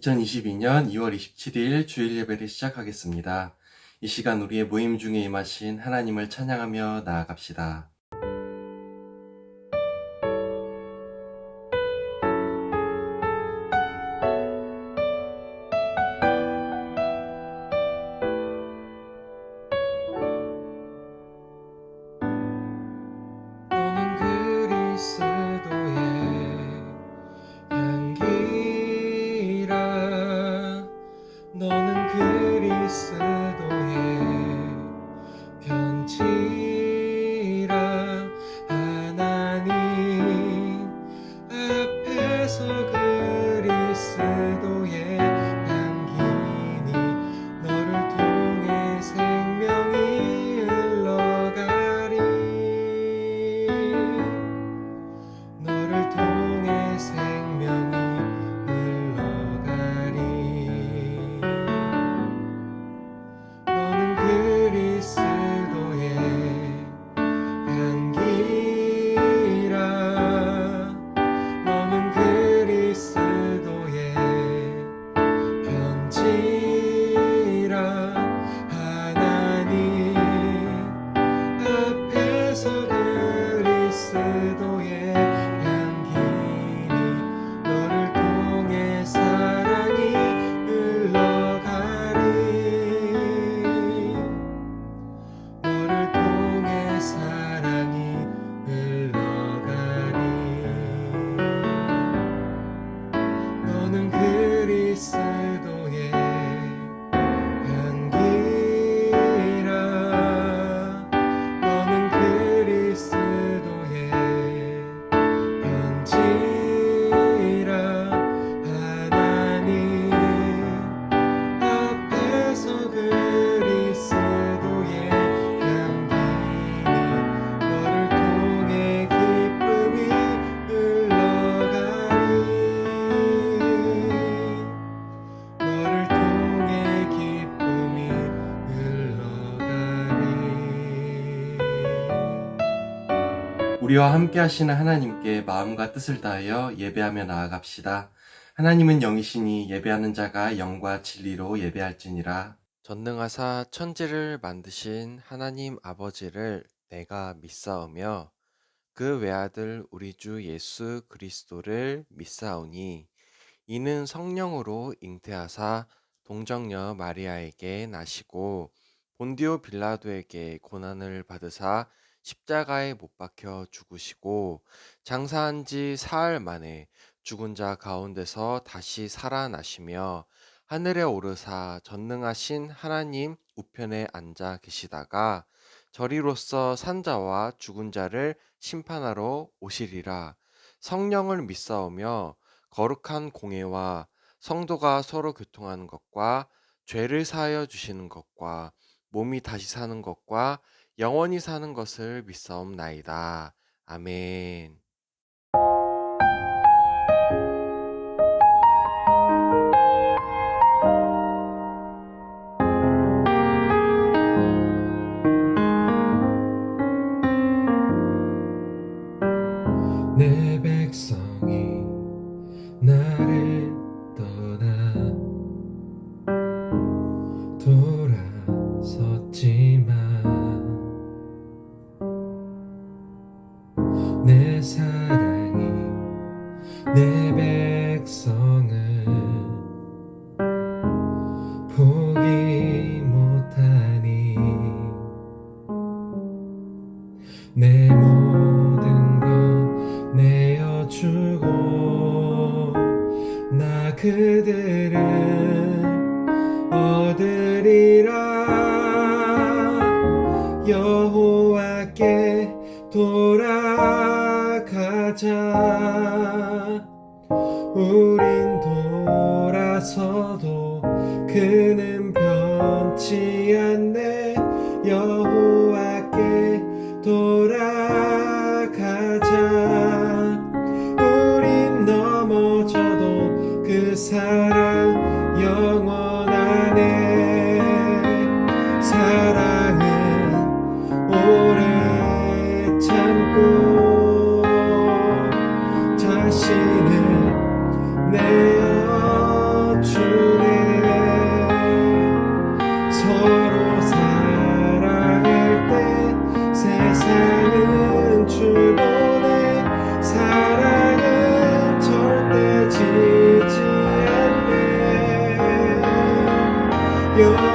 2022년 2월 27일 주일 예배를 시작하겠습니다. 이 시간 우리의 모임 중에 임하신 하나님을 찬양하며 나아갑시다. 너는 그리스도의 향기라. 너는 그리스도의 편지라. 하나님 앞에서 그리스도의 향기니 너를 통해 생명이 흘러가리. 너를 통해 생명이 흘러가리. 너는 그리스도의 향기라. 너는 그리스도의 편지라. 하나님 앞에서 그리스도의 향기니 너를 통해 사랑이 흘러가리. 너를 통해 사랑이 흘러가리. 너는 그리스도의 향기라. 너는 그리스도의 편지라. 하나님 앞에서 그리스도의 향기니 너를 통해 기쁨이 흘러가리. 너를 통해 기쁨이 흘러가리. 우리와 함께 하시는 하나님께 마음과 뜻을 다하여 예배하며 나아갑시다. 하나님은 영이시니 예배하는 자가 영과 진리로 예배할지니라. 전능하사 천지를 만드신 하나님 아버지를 내가 믿사오며 그 외아들 우리 주 예수 그리스도를 믿사오니 이는 성령으로 잉태하사 동정녀 마리아에게 나시고 본디오 빌라도에게 고난을 받으사 십자가에 못 박혀 죽으시고 장사한 지 사흘 만에 죽은 자 가운데서 다시 살아나시며 하늘에 오르사 전능하신 하나님 우편에 앉아 계시다가 저리로서 산자와 죽은 자를 심판하러 오시리라. 성령을 믿사오며 거룩한 공예와 성도가 서로 교통하는 것과 죄를 사하여 주시는 것과 몸이 다시 사는 것과 영원히 사는 것을 믿사옵나이다. 아멘. 내 백성이 나를 떠나 돌아섰지만 내 사랑이 내 백성을 포기 못하니 내 모든 것 내어주고 나 그들을 얻으리라. 여호와께 돌아가자. 우린 돌아서도 그는 변치 않네. 여호와께 돌아가자. 우린 넘어져도 그 사랑 영원하네. 사랑은 오래 참고 자신을 내어주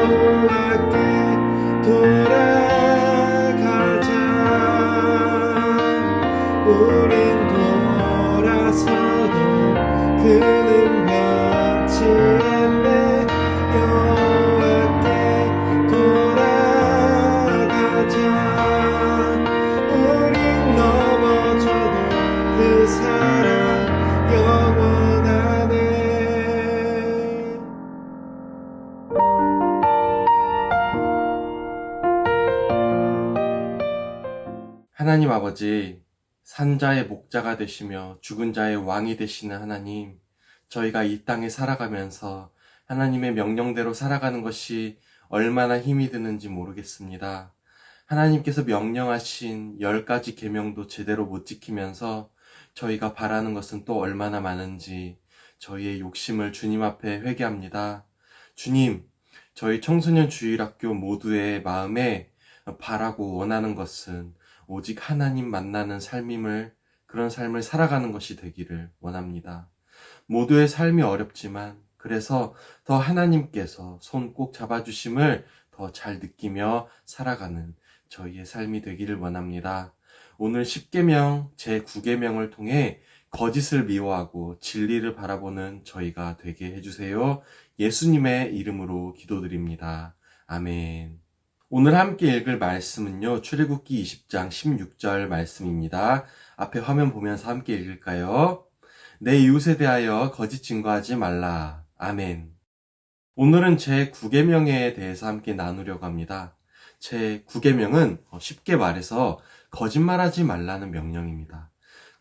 여호와께 돌아가자. 우린 돌아서도 그는 변치 않네. 여호와께 돌아가자. 우린 넘어져도 그 사랑 영원하네. 하나님 아버지, 산자의 목자가 되시며 죽은 자의 왕이 되시는 하나님, 저희가 이 땅에 살아가면서 하나님의 명령대로 살아가는 것이 얼마나 힘이 드는지 모르겠습니다. 하나님께서 명령하신 10가지 계명도 제대로 못 지키면서 저희가 바라는 것은 또 얼마나 많은지 저희의 욕심을 주님 앞에 회개합니다. 주님, 저희 청소년 주일학교 모두의 마음에 바라고 원하는 것은 오직 하나님 만나는 삶임을, 그런 삶을 살아가는 것이 되기를 원합니다. 모두의 삶이 어렵지만 그래서 더 하나님께서 손 꼭 잡아주심을 더 잘 느끼며 살아가는 저희의 삶이 되기를 원합니다. 오늘 10계명, 제9계명을 통해 거짓을 미워하고 진리를 바라보는 저희가 되게 해주세요. 예수님의 이름으로 기도드립니다. 아멘. 오늘 함께 읽을 말씀은요, 출애굽기 20장 16절 말씀입니다. 앞에 화면 보면서 함께 읽을까요? 내 이웃에 대하여 거짓 증거하지 말라. 아멘. 오늘은 제9계명에 대해서 함께 나누려고 합니다. 제9계명은 쉽게 말해서 거짓말하지 말라는 명령입니다.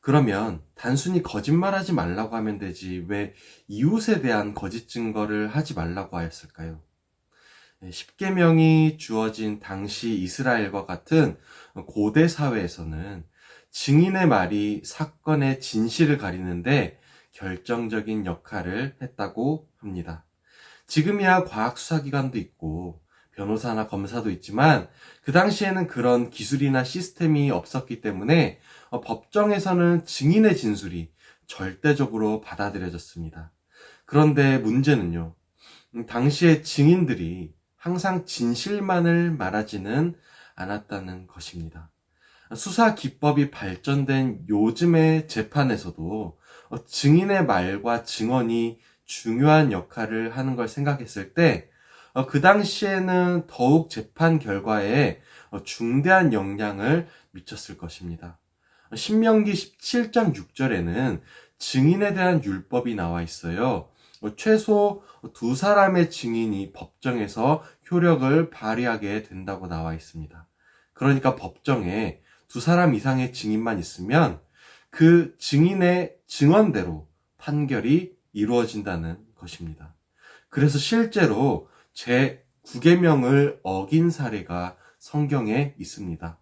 그러면 단순히 거짓말하지 말라고 하면 되지 왜 이웃에 대한 거짓 증거를 하지 말라고 하였을까요? 10계명이 주어진 당시 이스라엘과 같은 고대 사회에서는 증인의 말이 사건의 진실을 가리는데 결정적인 역할을 했다고 합니다. 지금이야 과학수사기관도 있고 변호사나 검사도 있지만 그 당시에는 그런 기술이나 시스템이 없었기 때문에 법정에서는 증인의 진술이 절대적으로 받아들여졌습니다. 그런데 문제는요, 당시의 증인들이 항상 진실만을 말하지는 않았다는 것입니다. 수사 기법이 발전된 요즘의 재판에서도 증인의 말과 증언이 중요한 역할을 하는 걸 생각했을 때 그 당시에는 더욱 재판 결과에 중대한 영향을 미쳤을 것입니다. 신명기 17장 6절에는 증인에 대한 율법이 나와 있어요. 최소 2사람의 증인이 법정에서 효력을 발휘하게 된다고 나와 있습니다. 그러니까 법정에 2사람 이상의 증인만 있으면 그 증인의 증언대로 판결이 이루어진다는 것입니다. 그래서 실제로 제9계명을 어긴 사례가 성경에 있습니다.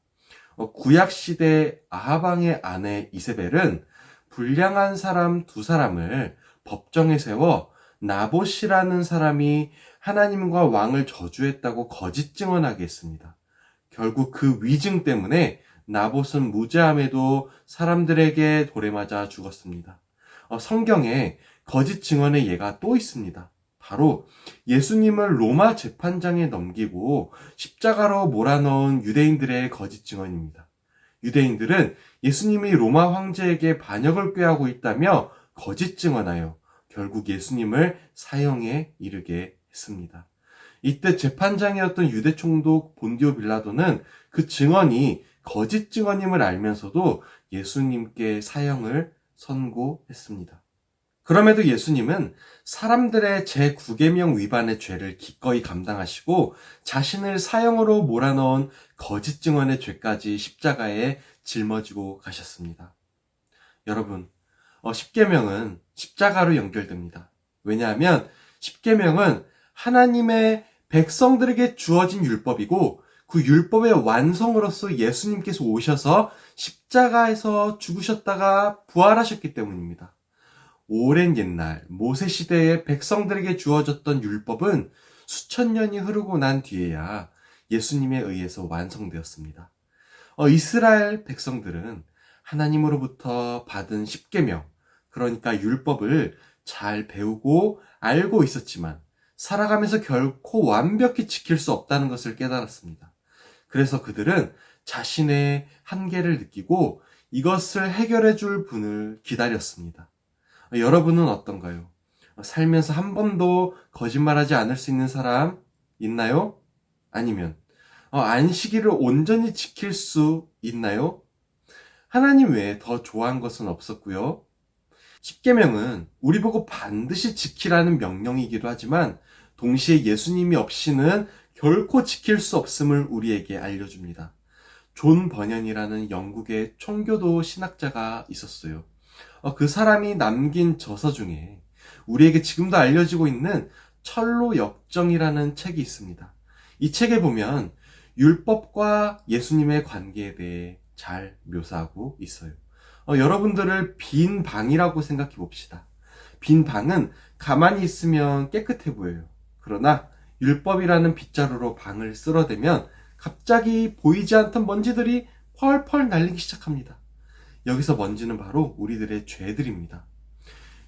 구약시대 아하방의 아내 이세벨은 불량한 사람 2사람을 법정에 세워 나봇이라는 사람이 하나님과 왕을 저주했다고 거짓 증언하게 했습니다. 결국 그 위증 때문에 나봇은 무죄함에도 사람들에게 돌에 맞아 죽었습니다. 성경에 거짓 증언의 예가 또 있습니다. 바로 예수님을 로마 재판장에 넘기고 십자가로 몰아넣은 유대인들의 거짓 증언입니다. 유대인들은 예수님이 로마 황제에게 반역을 꾀하고 있다며 거짓 증언하여 결국 예수님을 사형에 이르게 했습니다. 이때 재판장이었던 유대 총독 본디오 빌라도는 그 증언이 거짓 증언임을 알면서도 예수님께 사형을 선고했습니다. 그럼에도 예수님은 사람들의 제9계명 위반의 죄를 기꺼이 감당하시고 자신을 사형으로 몰아넣은 거짓 증언의 죄까지 십자가에 짊어지고 가셨습니다. 여러분, 10계명은 십자가로 연결됩니다. 왜냐하면 10계명은 하나님의 백성들에게 주어진 율법이고 그 율법의 완성으로서 예수님께서 오셔서 십자가에서 죽으셨다가 부활하셨기 때문입니다. 오랜 옛날 모세 시대의 백성들에게 주어졌던 율법은 수천 년이 흐르고 난 뒤에야 예수님에 의해서 완성되었습니다. 이스라엘 백성들은 하나님으로부터 받은 10계명, 그러니까 율법을 잘 배우고 알고 있었지만 살아가면서 결코 완벽히 지킬 수 없다는 것을 깨달았습니다. 그래서 그들은 자신의 한계를 느끼고 이것을 해결해 줄 분을 기다렸습니다. 여러분은 어떤가요? 살면서 한 번도 거짓말하지 않을 수 있는 사람 있나요? 아니면 안식일을 온전히 지킬 수 있나요? 하나님 외에 더 좋아한 것은 없었고요. 십계명은 우리 보고 반드시 지키라는 명령이기도 하지만 동시에 예수님이 없이는 결코 지킬 수 없음을 우리에게 알려줍니다. 존 버년이라는 영국의 청교도 신학자가 있었어요. 그 사람이 남긴 저서 중에 우리에게 지금도 알려지고 있는 철로 역정이라는 책이 있습니다. 이 책에 보면 율법과 예수님의 관계에 대해 잘 묘사하고 있어요. 여러분들을 빈 방이라고 생각해 봅시다. 빈 방은 가만히 있으면 깨끗해 보여요. 그러나 율법이라는 빗자루로 방을 쓸어대면 갑자기 보이지 않던 먼지들이 펄펄 날리기 시작합니다. 여기서 먼지는 바로 우리들의 죄들입니다.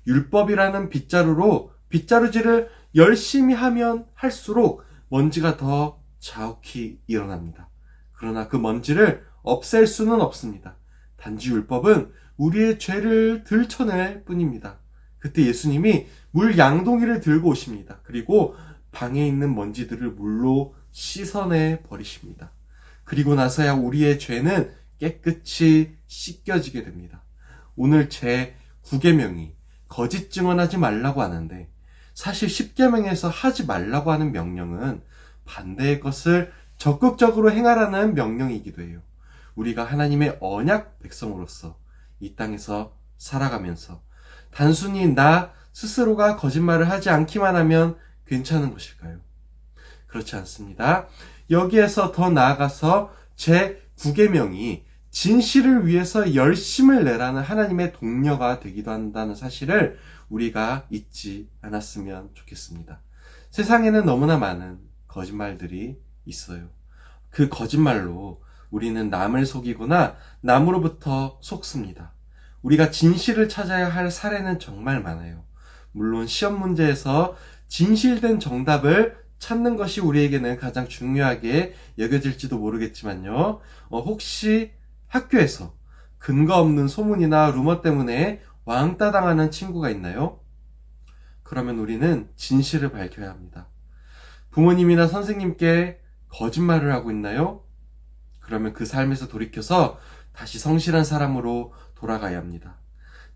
율법이라는 빗자루로 빗자루질을 열심히 하면 할수록 먼지가 더 자욱히 일어납니다. 그러나 그 먼지를 없앨 수는 없습니다. 단지 율법은 우리의 죄를 들춰낼 뿐입니다. 그때 예수님이 물 양동이를 들고 오십니다. 그리고 방에 있는 먼지들을 물로 씻어내 버리십니다. 그리고 나서야 우리의 죄는 깨끗이 씻겨지게 됩니다. 오늘 제 9계명이 거짓 증언하지 말라고 하는데 사실 10계명에서 하지 말라고 하는 명령은 반대의 것을 적극적으로 행하라는 명령이기도 해요. 우리가 하나님의 언약 백성으로서 이 땅에서 살아가면서 단순히 나 스스로가 거짓말을 하지 않기만 하면 괜찮은 것일까요? 그렇지 않습니다. 여기에서 더 나아가서 제 9계명이 진실을 위해서 열심을 내라는 하나님의 동료가 되기도 한다는 사실을 우리가 잊지 않았으면 좋겠습니다. 세상에는 너무나 많은 거짓말들이 있어요. 그 거짓말로 우리는 남을 속이거나 남으로부터 속습니다. 우리가 진실을 찾아야 할 사례는 정말 많아요. 물론 시험 문제에서 진실된 정답을 찾는 것이 우리에게는 가장 중요하게 여겨질지도 모르겠지만요. 혹시 학교에서 근거 없는 소문이나 루머 때문에 왕따 당하는 친구가 있나요? 그러면 우리는 진실을 밝혀야 합니다. 부모님이나 선생님께 거짓말을 하고 있나요? 그러면 그 삶에서 돌이켜서 다시 성실한 사람으로 돌아가야 합니다.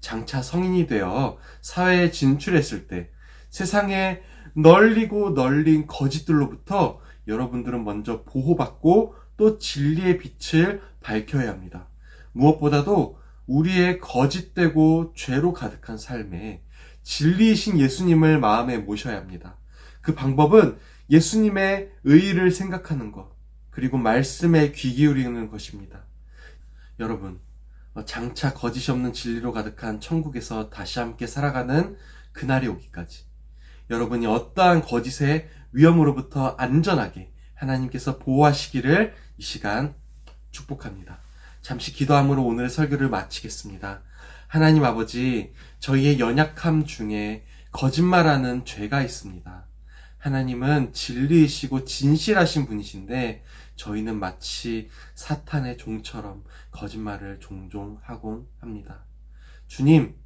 장차 성인이 되어 사회에 진출했을 때 세상에 널리고 널린 거짓들로부터 여러분들은 먼저 보호받고 또 진리의 빛을 밝혀야 합니다. 무엇보다도 우리의 거짓되고 죄로 가득한 삶에 진리이신 예수님을 마음에 모셔야 합니다. 그 방법은 예수님의 의의를 생각하는 것, 그리고 말씀에 귀 기울이는 것입니다. 여러분, 장차 거짓이 없는 진리로 가득한 천국에서 다시 함께 살아가는 그날이 오기까지 여러분이 어떠한 거짓의 위험으로부터 안전하게 하나님께서 보호하시기를 이 시간 축복합니다. 잠시 기도함으로 오늘의 설교를 마치겠습니다. 하나님 아버지, 저희의 연약함 중에 거짓말하는 죄가 있습니다. 하나님은 진리이시고 진실하신 분이신데 저희는 마치 사탄의 종처럼 거짓말을 종종 하곤 합니다. 주님,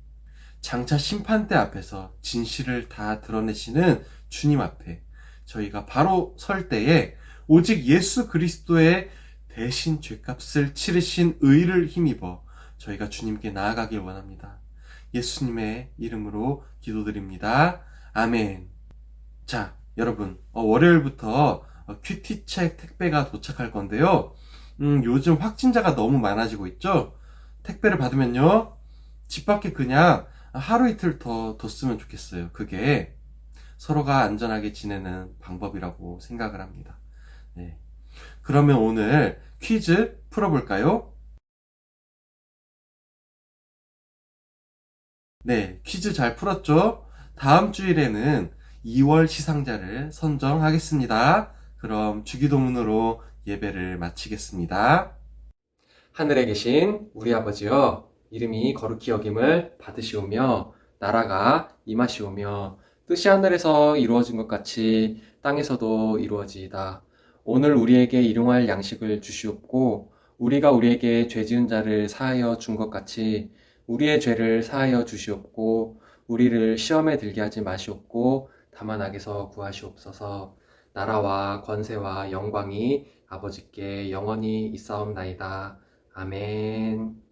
장차 심판대 앞에서 진실을 다 드러내시는 주님 앞에 저희가 바로 설 때에 오직 예수 그리스도의 대신 죄값을 치르신 의를 힘입어 저희가 주님께 나아가길 원합니다. 예수님의 이름으로 기도드립니다. 아멘. 자, 여러분, 월요일부터 큐티책 택배가 도착할 건데요. 요즘 확진자가 너무 많아지고 있죠? 택배를 받으면요, 집 밖에 그냥 하루 이틀 더 뒀으면 좋겠어요. 그게 서로가 안전하게 지내는 방법이라고 생각을 합니다. 네. 그러면 오늘 퀴즈 풀어볼까요? 네, 퀴즈 잘 풀었죠? 다음 주일에는 2월 시상자를 선정하겠습니다. 그럼 주기도문으로 예배를 마치겠습니다. 하늘에 계신 우리 아버지여, 이름이 거룩히 여김을 받으시오며 나라가 임하시오며 뜻이 하늘에서 이루어진 것 같이 땅에서도 이루어지이다. 오늘 우리에게 일용할 양식을 주시옵고 우리가 우리에게 죄 지은 자를 사하여 준 것 같이 우리의 죄를 사하여 주시옵고 우리를 시험에 들게 하지 마시옵고 다만 악에서 구하시옵소서. 나라와 권세와 영광이 아버지께 영원히 있사옵나이다. 아멘.